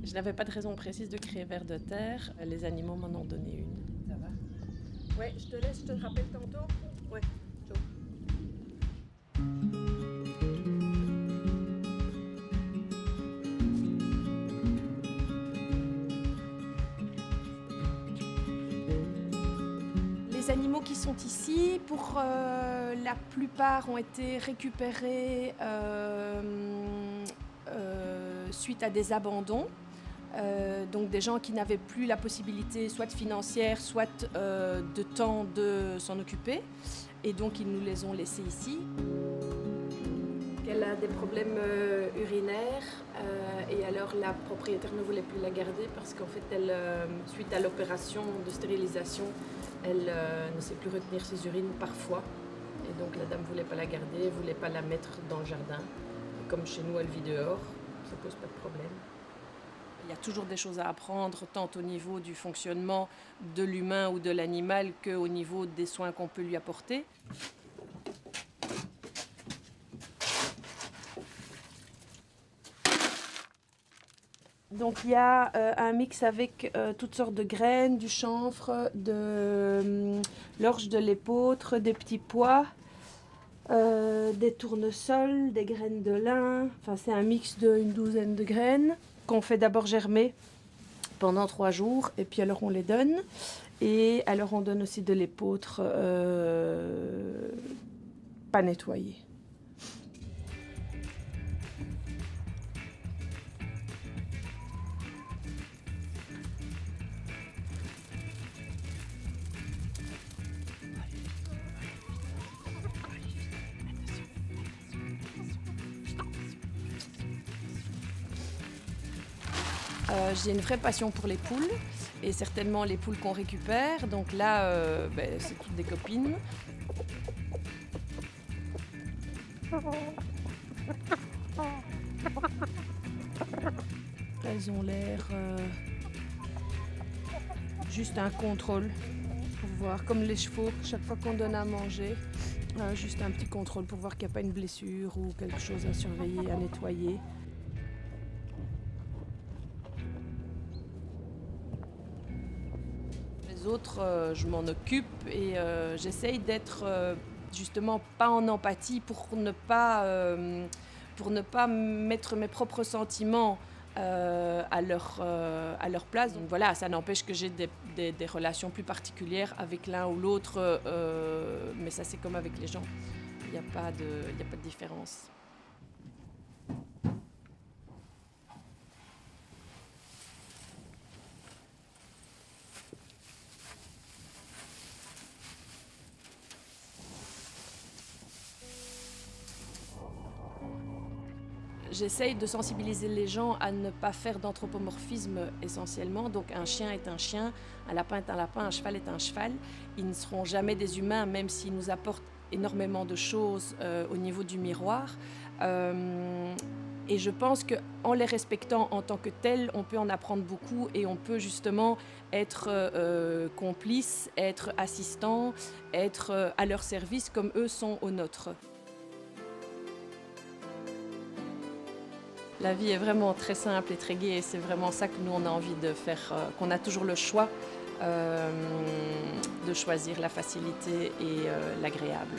Je n'avais pas de raison précise de créer Vers de terre. Les animaux m'en ont donné une. Ça va? Ouais, je te laisse, je te rappelle tantôt. Ouais, ciao. Les animaux qui sont ici, pour la plupart, ont été récupérés suite à des abandons. Donc des gens qui n'avaient plus la possibilité, soit financière, soit de temps de s'en occuper. Et donc ils nous les ont laissés ici. Elle a des problèmes urinaires et alors la propriétaire ne voulait plus la garder parce qu'en fait, elle, suite à l'opération de stérilisation, elle ne sait plus retenir ses urines parfois. Et donc la dame ne voulait pas la garder, ne voulait pas la mettre dans le jardin. Et comme chez nous, elle vit dehors, ça ne pose pas de problème. Il y a toujours des choses à apprendre, tant au niveau du fonctionnement de l'humain ou de l'animal qu'au niveau des soins qu'on peut lui apporter. Donc il y a un mix avec toutes sortes de graines, du chanvre, de l'orge de l'épeautre, des petits pois, des tournesols, des graines de lin. Enfin c'est un mix d'une douzaine de graines qu'on fait d'abord germer pendant 3 jours et puis alors on les donne. Et alors on donne aussi de l'épeautre pas nettoyée. J'ai une vraie passion pour les poules et certainement les poules qu'on récupère. Donc là, c'est toutes des copines. Elles ont l'air juste un contrôle pour voir, comme les chevaux, chaque fois qu'on donne à manger, juste un petit contrôle pour voir qu'il n'y a pas une blessure ou quelque chose à surveiller, à nettoyer. Les autres, je m'en occupe et j'essaye d'être justement pas en empathie pour ne pas mettre mes propres sentiments à leur place. Donc voilà, ça n'empêche que j'ai des relations plus particulières avec l'un ou l'autre, mais ça c'est comme avec les gens, il n'y a pas de différence. J'essaye de sensibiliser les gens à ne pas faire d'anthropomorphisme essentiellement. Donc un chien est un chien, un lapin est un lapin, un cheval est un cheval. Ils ne seront jamais des humains, même s'ils nous apportent énormément de choses au niveau du miroir. Et je pense qu'en les respectant en tant que tels, on peut en apprendre beaucoup et on peut justement être complice, être assistant, être à leur service comme eux sont aux nôtres. La vie est vraiment très simple et très gaie et c'est vraiment ça que nous on a envie de faire, qu'on a toujours le choix de choisir la facilité et l'agréable.